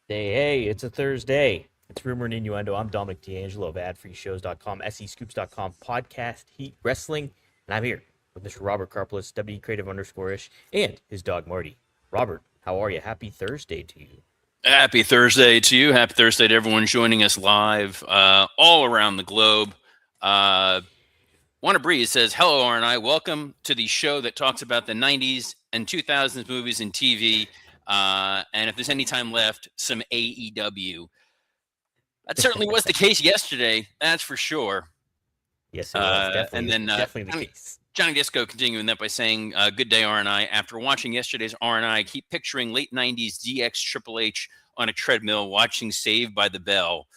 Hey, it's a Thursday. It's Rumor and Innuendo. I'm Dominic D'Angelo of AdFreeShows.com, SEScoops.com, Podcast Heat Wrestling, and I'm here with Mr. Robert Karplus, WD Creative _ish, and his dog Marty. Robert, how are you? Happy Thursday to you. Happy Thursday to you. Happy Thursday to everyone joining us live all around the globe. Wanna Breeze says, hello, R&I. Welcome to the show that talks about the 90s and 2000s movies and TV. And if there's any time left, some AEW. That certainly was the case yesterday. That's for sure. Yes, it was. Definitely the case. Johnny Disco continuing that by saying, good day, R&I. After watching yesterday's R&I, I keep picturing late 90s DX Triple H on a treadmill watching Saved by the Bell.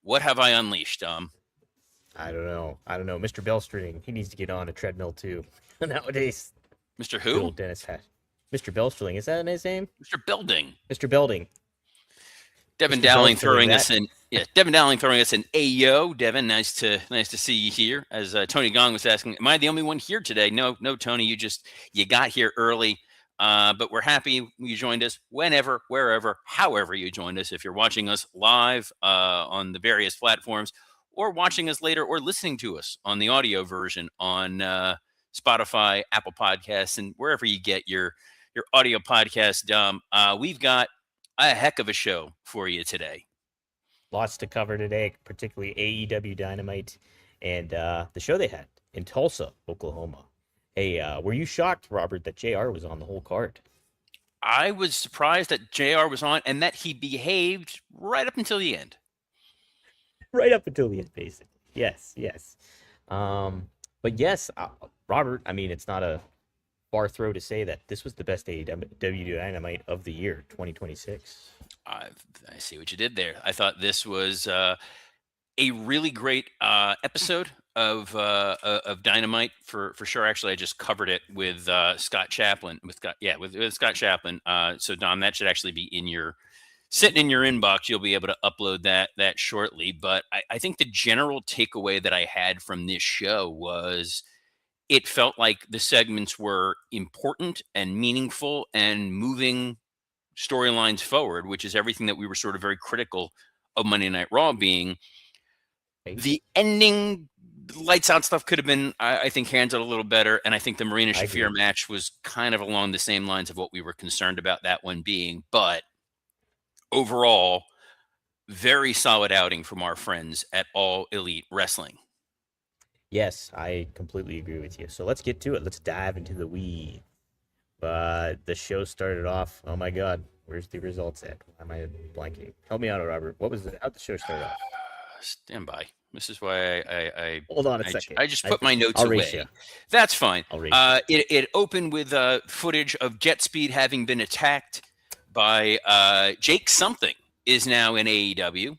What have I unleashed, I don't know. Mr. Bellstring, he needs to get on a treadmill too. Nowadays. Mr. Good Who? old Dennis Hat. Mr. Bellstring, is that his name? Mr. Belding. Mr. Belding. Devin Mr. Dowling Bellstring, throwing us in. Yeah, Devin Dowling throwing us in. Ayo, Devin, nice to see you here. As Tony Gong was asking, am I the only one here today? No, Tony, you got here early. But we're happy you joined us whenever, wherever, however you joined us. If you're watching us live on the various platforms, or watching us later, or listening to us on the audio version on Spotify, Apple Podcasts, and wherever you get your audio podcast, we've got a heck of a show for you today. Lots to cover today, particularly AEW Dynamite and the show they had in Tulsa, Oklahoma. Hey, were you shocked, Robert, that JR was on the whole card? I was surprised that JR was on and that he behaved right up until the end. Right up until the end, basically. Yes. But yes, Robert, I mean, it's not a far throw to say that this was the best AEW Dynamite of the year, 2026. I see what you did there. I thought this was a really great episode of Dynamite for sure. Actually, I just covered it with Scott Chaplin. With Scott Chaplin. So Dom, that should actually be sitting in your inbox. You'll be able to upload that shortly. But I think the general takeaway that I had from this show was it felt like the segments were important and meaningful and moving storylines forward, which is everything that we were sort of very critical of Monday Night Raw being. Okay. The ending lights out stuff could have been, I think, handled a little better. And I think the Marina Shafir match was kind of along the same lines of what we were concerned about that one being. But overall, very solid outing from our friends at All Elite Wrestling. Yes, I completely agree with you. So let's get to it. Let's dive into the weeds. But the show started off. Oh my God, where's the results at? Why am I blanking? Help me out, Robert. How'd the show start off? Stand by. This is why I hold on a second. I just put my notes away. That's fine. It opened with footage of Jet Speed having been attacked by Jake something is now in AEW.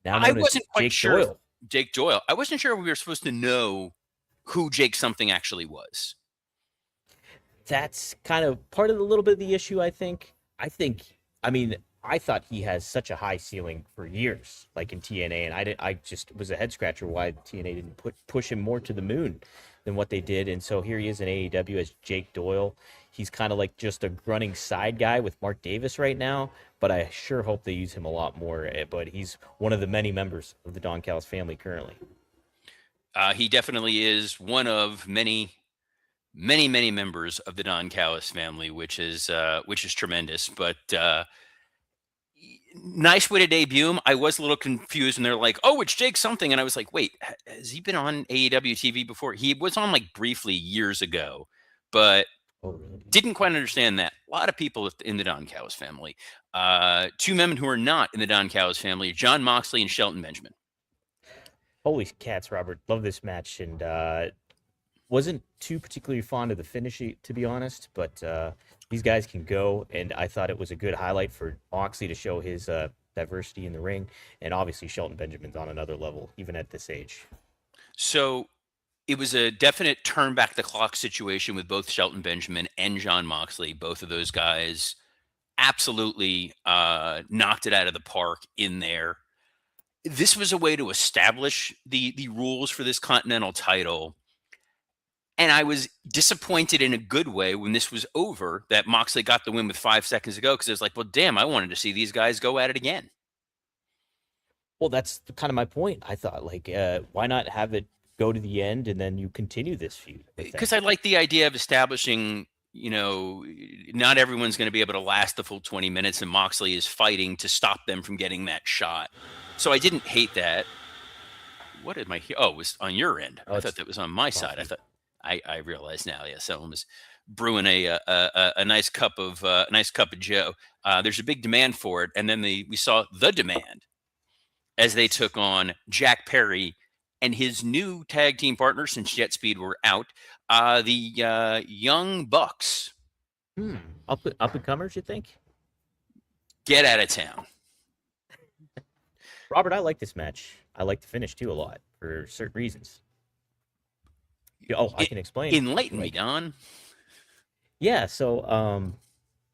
I wasn't quite sure. Jake Doyle. I wasn't sure we were supposed to know who Jake something actually was. That's kind of part of the little bit of the issue, I think. I thought he has such a high ceiling for years, like in TNA, and I just was a head scratcher why TNA didn't push him more to the moon than what they did. And so here he is in AEW as Jake Doyle. He's kind of like just a grunting side guy with Mark Davis right now, but I sure hope they use him a lot more. But he's one of the many members of the Don Callis family currently. He definitely is one of many members of the Don Callis family, which is tremendous. But nice way to debut him. I was a little confused when they're like, "Oh, it's Jake something," and I was like, "Wait, has he been on AEW TV before?" He was on like briefly years ago, but didn't quite understand that. A lot of people in the Don Callis family. Two men who are not in the Don Callis family: Jon Moxley and Shelton Benjamin. Holy cats, Robert! Love this match, and wasn't too particularly fond of the finish, to be honest, but these guys can go, and I thought it was a good highlight for Moxley to show his diversity in the ring, and obviously Shelton Benjamin's on another level, even at this age. So it was a definite turn back the clock situation with both Shelton Benjamin and Jon Moxley. Both of those guys absolutely knocked it out of the park in there. This was a way to establish the rules for this Continental title. And I was disappointed in a good way when this was over that Moxley got the win with 5 seconds to go, because it was like, well, damn, I wanted to see these guys go at it again. Well, that's kind of my point. I thought, like, why not have it go to the end and then you continue this feud with them? Because I like the idea of establishing, not everyone's going to be able to last the full 20 minutes, and Moxley is fighting to stop them from getting that shot. So I didn't hate that. What did my hear? Oh, it was on your end. Oh, I thought it's that was on my side. I coffee. thought I realized now. Yeah, someone was brewing a nice cup of Joe. There's a big demand for it, and then we saw the demand as they took on Jack Perry and his new tag team partner since Jet Speed were out, the Young Bucks. Hmm. Up and comers, you think? Get out of town. Robert, I like this match. I like the finish too a lot for certain reasons. Oh, I can explain. Enlighten me, Like, Don. yeah, so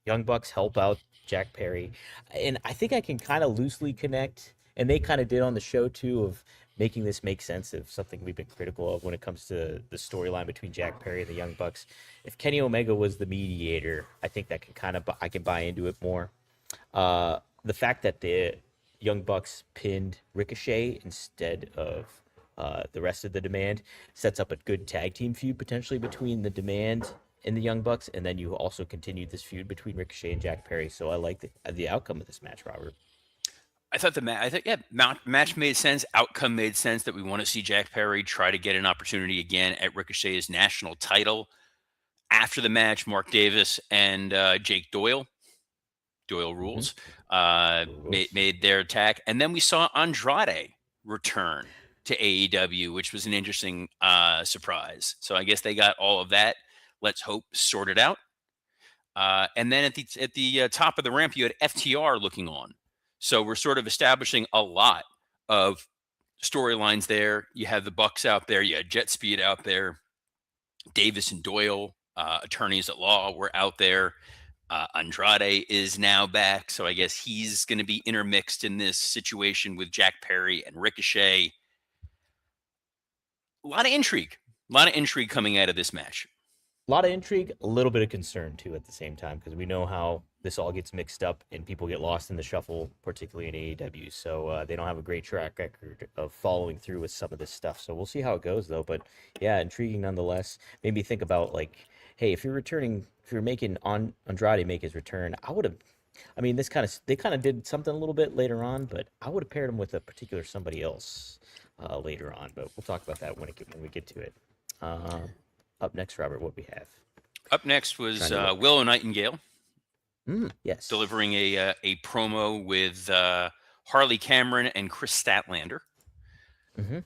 Young Bucks help out Jack Perry, and I think I can kind of loosely connect, and they kind of did on the show too, of making this make sense of something we've been critical of when it comes to the storyline between Jack Perry and the Young Bucks. If Kenny Omega was the mediator, I think that can kind of I can buy into it more. The fact that the Young Bucks pinned Ricochet instead of the rest of the Demand sets up a good tag team feud potentially between the Demand and the Young Bucks, and then you also continued this feud between Ricochet and Jack Perry. So I like the outcome of this match, Robert. I thought match made sense. Outcome made sense, that we want to see Jack Perry try to get an opportunity again at Ricochet's national title. After the match, Mark Davis and Jake Doyle Mm-hmm. rules, Rules. made their attack. And then we saw Andrade return to AEW, which was an interesting surprise. So I guess they got all of that, let's hope, sorted out. And then at the top of the ramp, you had FTR looking on. So we're sort of establishing a lot of storylines there. You have the Bucks out there. You had Jet Speed out there. Davis and Doyle, attorneys at law, were out there. Andrade is now back, so I guess he's going to be intermixed in this situation with Jack Perry and Ricochet. A lot of intrigue coming out of this match. A lot of intrigue, a little bit of concern too at the same time, because we know how this all gets mixed up and people get lost in the shuffle, particularly in AEW. So they don't have a great track record of following through with some of this stuff. So we'll see how it goes though. But yeah, intriguing nonetheless. Made me think about, like, hey, if you're returning, if you're making on Andrade make his return, I would have. I mean, this kind of they kind of did something a little bit later on, but I would have paired him with a particular somebody else later on. But we'll talk about that when we get to it. Uh, Up next, Robert, what we have? Up next was Trying to look. Willow Nightingale Yes. delivering a promo with Harley Cameron and Chris Statlander. Hmm.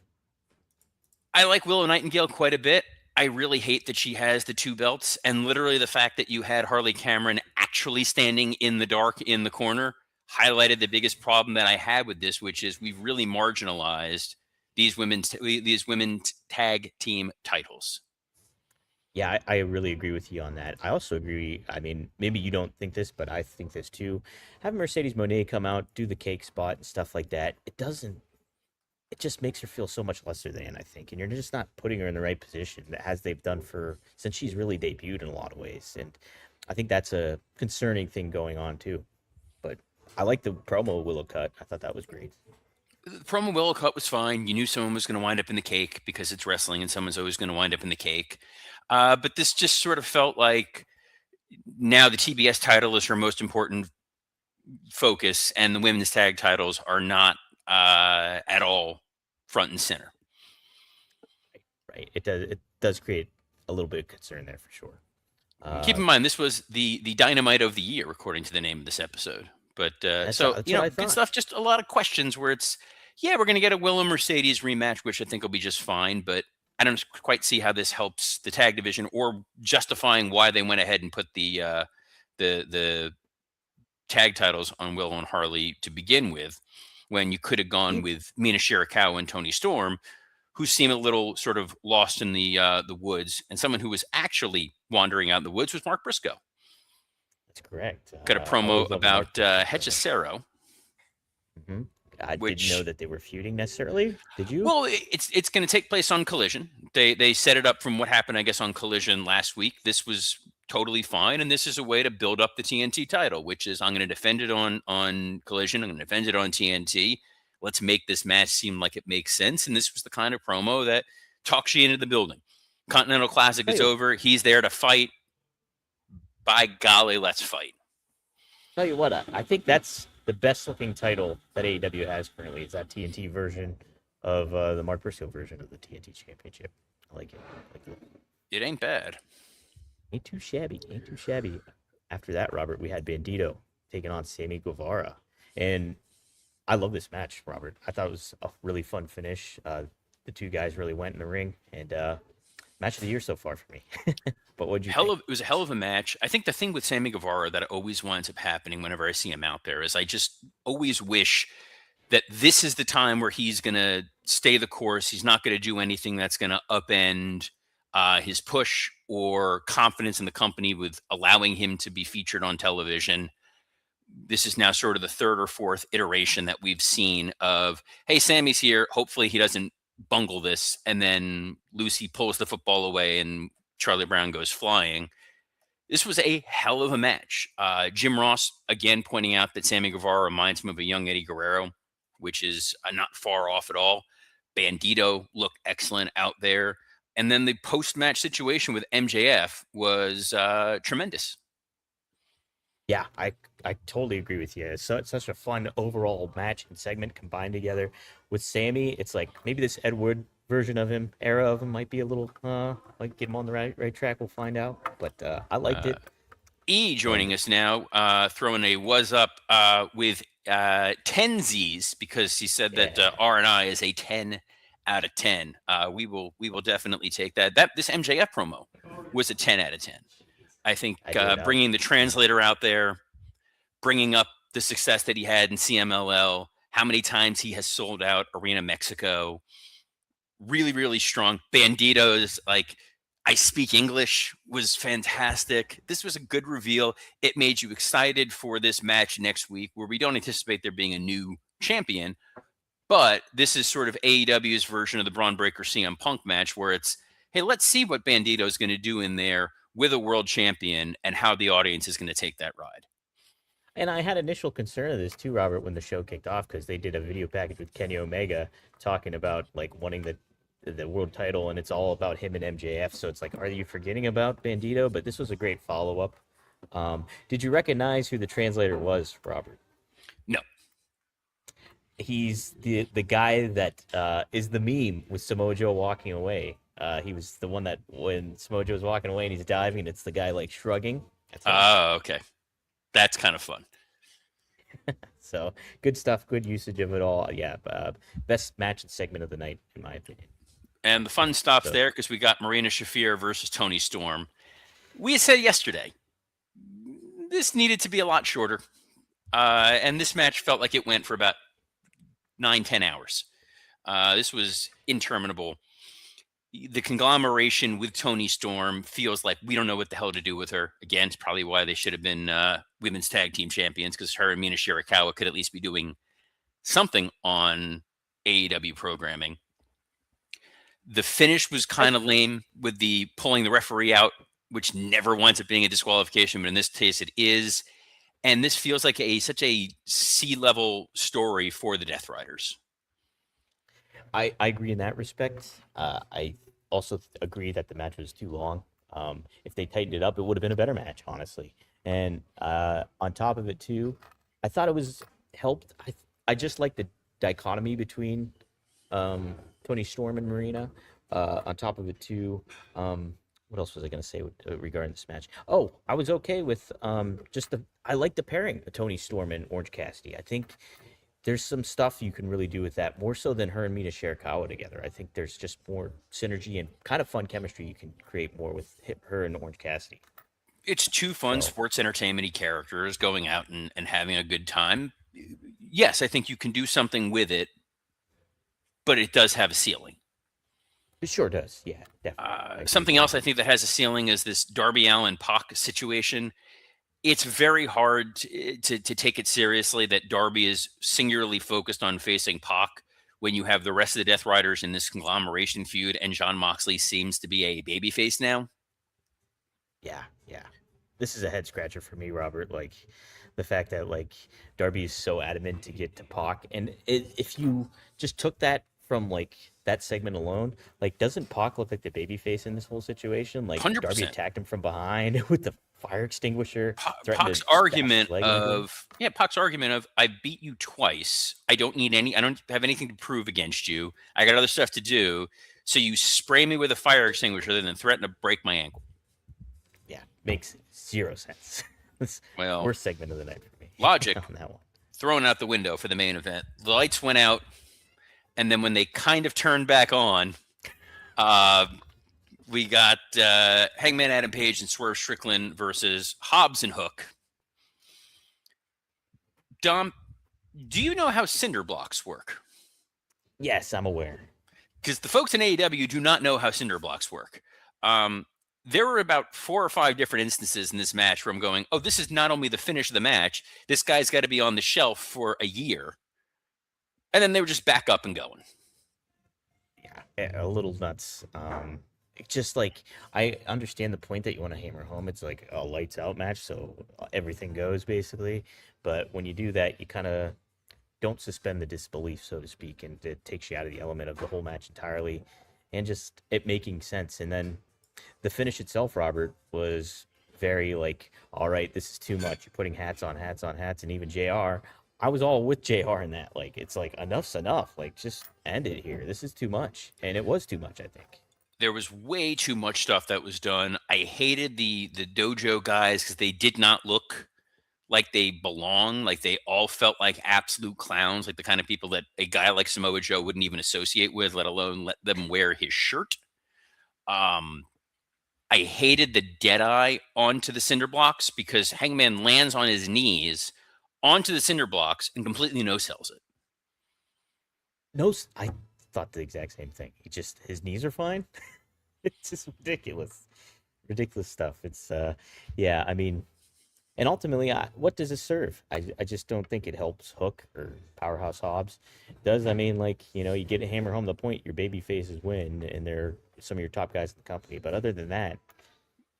I like Willow Nightingale quite a bit. I really hate that she has the two belts, and literally the fact that you had Harley Cameron actually standing in the dark in the corner highlighted the biggest problem that I had with this, which is we've really marginalized these women's tag team titles. Yeah, I really agree with you on that. I also agree. I mean, maybe you don't think this, but I think this too. Having Mercedes Monet come out, do the cake spot and stuff like that, it doesn't. It just makes her feel so much lesser than, I think, and you're just not putting her in the right position as they've done for since she's really debuted in a lot of ways. And I think that's a concerning thing going on too. But I like the promo Willow cut. I thought that was great. The promo Willow cut was fine. You knew someone was going to wind up in the cake because it's wrestling and someone's always going to wind up in the cake. But this just sort of felt like now the TBS title is her most important focus, and the women's tag titles are not at all front and center. Right. It does create a little bit of concern there for sure. Keep Uh, in mind, this was the Dynamite of the year, according to the name of this episode. But that's what I good thought. stuff. Just a lot of questions where it's, yeah, we're going to get a Willow Mercedes rematch, which I think will be just fine. But I don't quite see how this helps the tag division or justifying why they went ahead and put the tag titles on Willow and Harley to begin with, when you could have gone with Mina Shirakawa and Tony Storm, who seem a little sort of lost in the woods, and someone who was actually wandering out in the woods was Mark Briscoe. That's correct. Got a I promo always love a about Mark Briscoe promo. Hechicero. Hmm. I didn't know which, that they were feuding necessarily. Did you? well, it's going to take place on Collision. They set it up from what happened, I guess, on Collision last week. This was totally fine, and this is a way to build up the TNT title, which is I'm going to defend it on Collision. I'm going to defend it on TNT. Let's make this match seem like it makes sense. And this was the kind of promo that talks you into the building. Continental Classic Tell is you, over. He's there to fight. By golly, let's fight. tell you what, I think that's the best looking title that AEW has currently. Is that TNT version of the Mark Briscoe version of the TNT Championship. I like it. It ain't bad. Ain't too shabby. Ain't too shabby. After that, Robert, we had Bandito taking on Sammy Guevara, and I love this match, Robert. I thought it was a really fun finish. The two guys really went in the ring, and match of the year so far for me. But what'd you think? It was a hell of a match. I think the thing with Sammy Guevara that always winds up happening whenever I see him out there is I just always wish that this is the time where he's going to stay the course. He's not going to do anything that's going to upend his push or confidence in the company with allowing him to be featured on television. This is now sort of the third or fourth iteration that we've seen of, hey, Sammy's here. Hopefully he doesn't bungle this. And then Lucy pulls the football away and Charlie Brown goes flying. This was a hell of a match. Jim Ross, again, pointing out that Sammy Guevara reminds him of a young Eddie Guerrero, which is not far off at all. Bandito looked excellent out there. And then the post-match situation with MJF was tremendous. Yeah, I totally agree with you. It's such a fun overall match and segment combined together. With Sammy, it's like maybe this Edward version of him, era of him, might be a little like get him on the right track. We'll find out. But I liked it. E joining us now, throwing a was up with 10 Z's because he said that Yeah, R&I is a 10 out of 10. We will definitely take that. This MJF promo was a 10 out of 10. I think I did. bringing the translator out there, bringing up the success that he had in CMLL, how many times he has sold out Arena Mexico, really, really strong. Bandito's like, I speak English was fantastic. This was a good reveal. It made you excited for this match next week where we don't anticipate there being a new champion, but this is sort of AEW's version of the Braun Breaker CM Punk match where it's, hey, let's see what Bandito is going to do in there with a world champion and how the audience is going to take that ride. And I had initial concern of this too, Robert, when the show kicked off because they did a video package with Kenny Omega talking about like wanting the world title, and it's all about him and MJF. So it's like, are you forgetting about Bandito? But this was a great follow up. Did you recognize who the translator was, Robert? No. He's the guy that is the meme with Samoa Joe walking away. He was the one that when Samoa Joe was walking away and he's diving, it's the guy like shrugging. Oh, okay. That's kind of fun. So good stuff, good usage of it all. Yeah, best match and segment of the night, in my opinion. And the fun stops there because we got Marina Shafir versus Tony Storm. We had said yesterday, this needed to be a lot shorter. And this match felt like it went for about 9-10 hours. This was interminable. The conglomeration with Tony Storm feels like we don't know what the hell to do with her. Again, it's probably why they should have been women's tag team champions because her and Mina Shirakawa could at least be doing something on AEW programming. The finish was kind of lame with the pulling the referee out, which never winds up being a disqualification, but in this case it is. And this feels like such a C-level story for the Death Riders. I agree in that respect. I also agree that the match was too long. If they tightened it up, it would have been a better match, honestly. And on top of it, too, I thought it was helped. I just like the dichotomy between Tony Storm and Marina. On top of it, too, what else was I going to say regarding this match? Oh, I was okay with I like the pairing of Tony Storm and Orange Cassidy. I think there's some stuff you can really do with that, more so than her and Mina Shirakawa together. I think there's just more synergy and kind of fun chemistry you can create more with her and Orange Cassidy. It's two fun sports entertainment-y characters going out and having a good time. Yes, I think you can do something with it, but it does have a ceiling. It sure does, yeah, definitely. Something else I think that has a ceiling is this Darby Allin Pac situation. it's very hard to take it seriously that Darby is singularly focused on facing Pac when you have the rest of the Death Riders in this conglomeration feud, and John Moxley seems to be a babyface now. Yeah, yeah. This is a head scratcher for me, Robert. Like the fact that like Darby is so adamant to get to Pac, and if you just took that from like that segment alone, like doesn't Pac look like the babyface in this whole situation? Like Darby 100%. attacked him from behind with the fire extinguisher, threatened Pac's to bash his argument leg into him. of yeah, Pac's argument of I beat you twice. I don't have anything to prove against you. I got other stuff to do. So you spray me with a fire extinguisher and then threaten to break my ankle. Yeah, makes zero sense. It's Well, worst segment of the night for me logic on that one. thrown out the window for the main event. The lights went out, and then when they kind of turned back on, uh, we got Hangman Adam Page and Swerve Strickland versus Hobbs and Hook. Dom, do you know how cinder blocks work? Yes, I'm aware. Because the folks in AEW do not know how cinder blocks work. There were about 4 or 5 different instances in this match where I'm going, oh, this is not only the finish of the match, this guy's got to be on the shelf for a year. And then they were just back up and going. Yeah, a little nuts. Just like I understand the point that you want to hammer home. It's like a lights out match, so everything goes basically. But when you do that, you kind of don't suspend the disbelief, so to speak, and it takes you out of the element of the whole match entirely, and just it making sense. And then the finish itself, Robert, was very like, all right, this is too much. You're putting hats on hats on hats, and even JR. I was all with JR in that. Like, it's like enough's enough. Like, just end it here. This is too much, and it was too much, I think. There was way too much stuff that was done. I hated the dojo guys because they did not look like they belong. Like they all felt like absolute clowns, like the kind of people that a guy like Samoa Joe wouldn't even associate with, let alone let them wear his shirt. Um, I hated the dead eye onto the cinder blocks because Hangman lands on his knees onto the cinder blocks and completely no sells it. No, I thought the exact same thing. He just his knees are fine. It's just ridiculous, ridiculous stuff. It's yeah. I mean, and ultimately, what does it serve? I just don't think it helps Hook or Powerhouse Hobbs. It does, I mean, like, you get to hammer home the point, your baby faces win, and they're some of your top guys in the company. But other than that,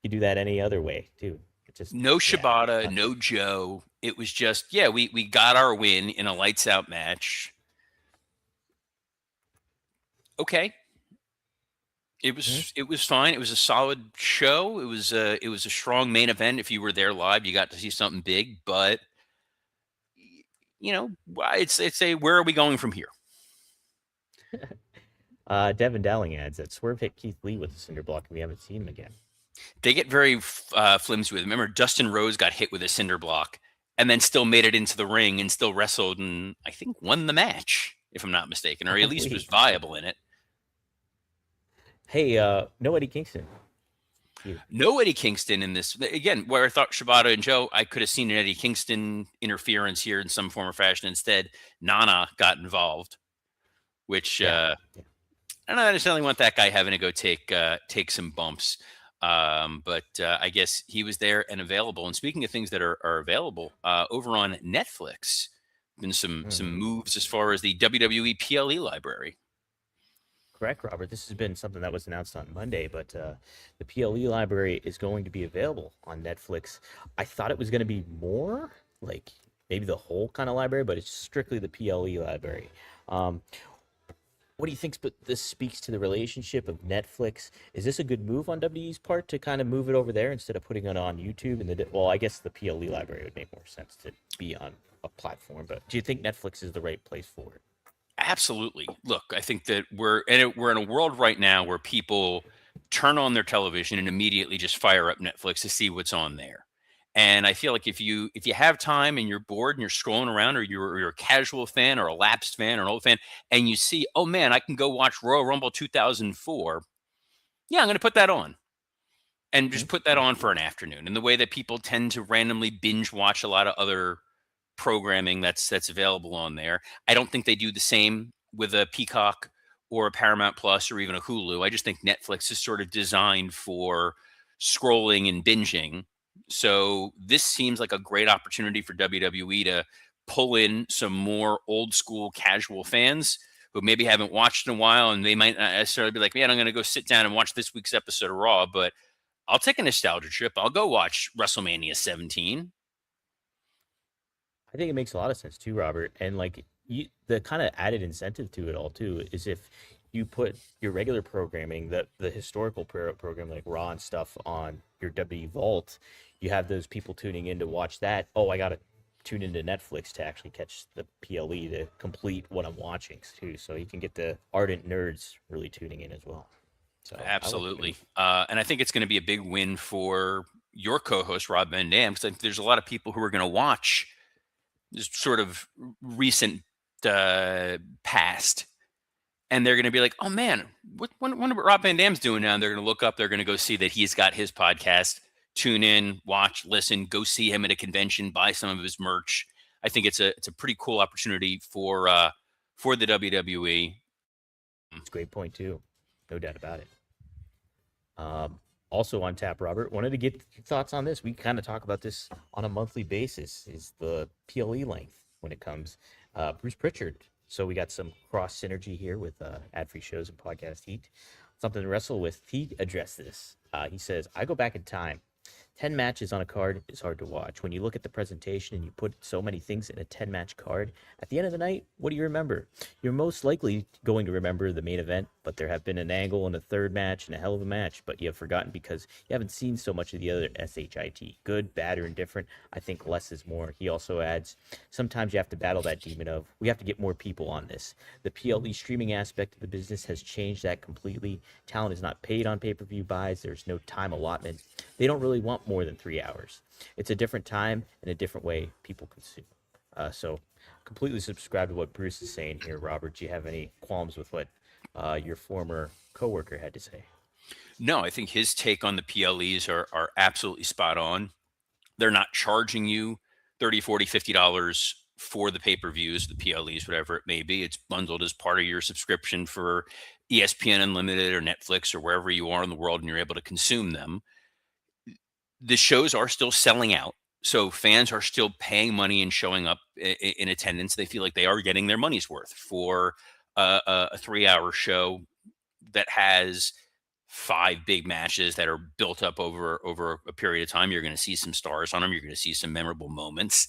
you do that any other way, too. It just, No yeah, Shibata, nothing. no Joe. It was just, yeah, we got our win in a lights out match. Okay. Mhm. It was fine. It was a solid show. It was a strong main event. If you were there live, you got to see something big. But it's a where are we going from here? Devin Dowling adds that Swerve hit Keith Lee with the cinder block, and we haven't seen him again. They get very flimsy with it. Remember, Dustin Rose got hit with a cinder block and then still made it into the ring and still wrestled and I think won the match, if I'm not mistaken, or at least was Holy. viable in it. Hey, no Eddie Kingston. You. No Eddie Kingston in this. Again, where I thought Shibata and Joe, I could have seen an Eddie Kingston interference here in some form or fashion. Instead, Nana got involved, which Yeah. Yeah. I don't necessarily want that guy having to go take some bumps. But I guess he was there and available. And speaking of things that are available, over on Netflix, been some Mhm. moves as far as the WWE PLE library. Correct, Robert. This has been something that was announced on Monday, but the PLE library is going to be available on Netflix. I thought it was going to be more, like maybe the whole kind of library, but it's strictly the PLE library. Um, what do you think this speaks to the relationship of Netflix? Is this a good move on WWE's part to kind of move it over there instead of putting it on YouTube? Well, I guess the PLE library would make more sense to be on a platform, but do you think Netflix is the right place for it? Absolutely. Look, I think that we're in a world right now where people turn on their television and immediately just fire up Netflix to see what's on there. And I feel like if you have time and you're bored and you're scrolling around or you're a casual fan or a lapsed fan or an old fan and you see, oh man, I can go watch Royal Rumble 2004. Yeah, I'm going to put that on and just Mhm. put that on for an afternoon. And the way that people tend to randomly binge watch a lot of other programming that's available on there. I don't think they do the same with a Peacock or a Paramount Plus or even a Hulu. I just think Netflix is sort of designed for scrolling and binging. So this seems like a great opportunity for WWE to pull in some more old school casual fans who maybe haven't watched in a while, and they might not necessarily be like, man, I'm going to go sit down and watch this week's episode of Raw, but I'll take a nostalgia trip. I'll go watch WrestleMania 17. I think it makes a lot of sense too, Robert. And like the kind of added incentive to it all too is if you put your regular programming, the historical program like Raw and stuff on your W Vault, you have those people tuning in to watch that. Oh, I gotta tune into Netflix to actually catch the PLE to complete what I'm watching too. So you can get the ardent nerds really tuning in as well. So I like the Absolutely. move. And I think it's going to be a big win for your co-host, Rob Van Dam, because I think there's a lot of people who are going to watch this sort of recent past, and they're going to be like, oh man, wonder what Rob Van Dam's doing now. And they're going to look up, they're going to go see that he's got his podcast, tune in, watch, listen, go see him at a convention, buy some of his merch. I think it's a pretty cool opportunity for the WWE. It's a great point too, no doubt about it. Also on tap, Robert, wanted to get your thoughts on this. We kind of talk about this on a monthly basis. Is the PLE length when it comes? Bruce Pritchard. So we got some cross synergy here with ad-free shows and podcast heat. Something to wrestle with. He addressed this. He says, "I go back in time. 10 matches on a card is hard to watch. When you look at the presentation and you put so many things in a 10-match card, at the end of the night, what do you remember? You're most likely going to remember the main event, but there have been an angle and a third match and a hell of a match, but you have forgotten because you haven't seen so much of the other SHIT. Good, bad, or indifferent, I think less is more." He also adds, "Sometimes you have to battle that demon of, we have to get more people on this. The PLE streaming aspect of the business has changed that completely. Talent is not paid on pay-per-view buys. There's no time allotment. They don't really want more than 3 hours. It's a different time and a different way people consume." So completely subscribe to what Bruce is saying here. Robert, do you have any qualms with what your former coworker had to say? No, I think his take on the PLEs are absolutely spot on. They're not charging you 30, 40, $50 for the pay-per-views, the PLEs, whatever it may be. It's bundled as part of your subscription for ESPN Unlimited or Netflix or wherever you are in the world, and you're able to consume them. The shows are still selling out. So fans are still paying money and showing up in attendance. They feel like they are getting their money's worth for a 3-hour show that has 5 big matches that are built up over a period of time. You're going to see some stars on them. You're going to see some memorable moments.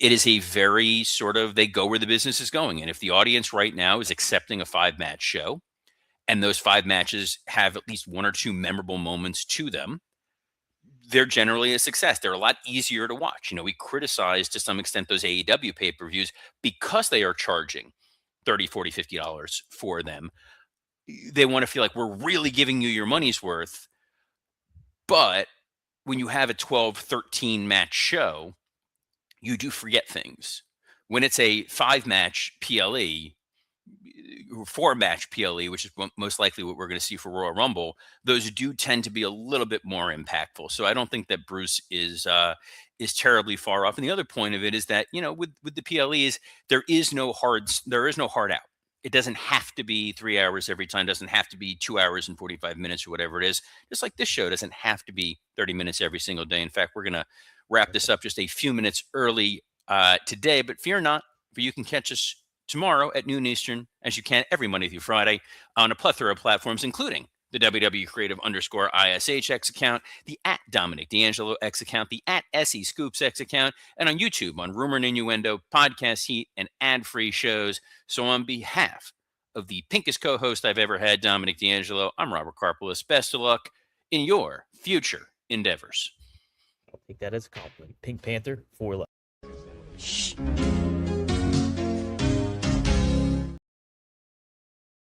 It is a very sort of, they go where the business is going. And if the audience right now is accepting a 5-match show, and those 5 matches have at least 1 or 2 memorable moments to them, they're generally a success. They're a lot easier to watch. We criticize to some extent those AEW pay-per-views because they are charging 30, 40, $50 for them. They want to feel like we're really giving you your money's worth. But when you have a 12, 13 match show, you do forget things. When it's a 5-match PLE, 4-match PLE, which is most likely what we're going to see for Royal Rumble, those do tend to be a little bit more impactful. So I don't think that Bruce is terribly far off. And the other point of it is that with the PLEs, there is no hard out. It doesn't have to be 3 hours every time. Doesn't have to be 2 hours and 45 minutes or whatever it is. Just like this show doesn't have to be 30 minutes every single day. In fact, we're going to wrap this up just a few minutes early today. But fear not, for you can catch us tomorrow at noon Eastern, as you can every Monday through Friday, on a plethora of platforms, including the WW Creative _ISH X account, the @Dominic D'Angelo X account, the @SE Scoops X account, and on YouTube on Rumor and Innuendo, Podcast Heat, and ad-free shows. So on behalf of the pinkest co-host I've ever had, Dominic D'Angelo, I'm Robert Karpolis. Best of luck in your future endeavors. I'll take that as a compliment. Pink Panther for life. Shh.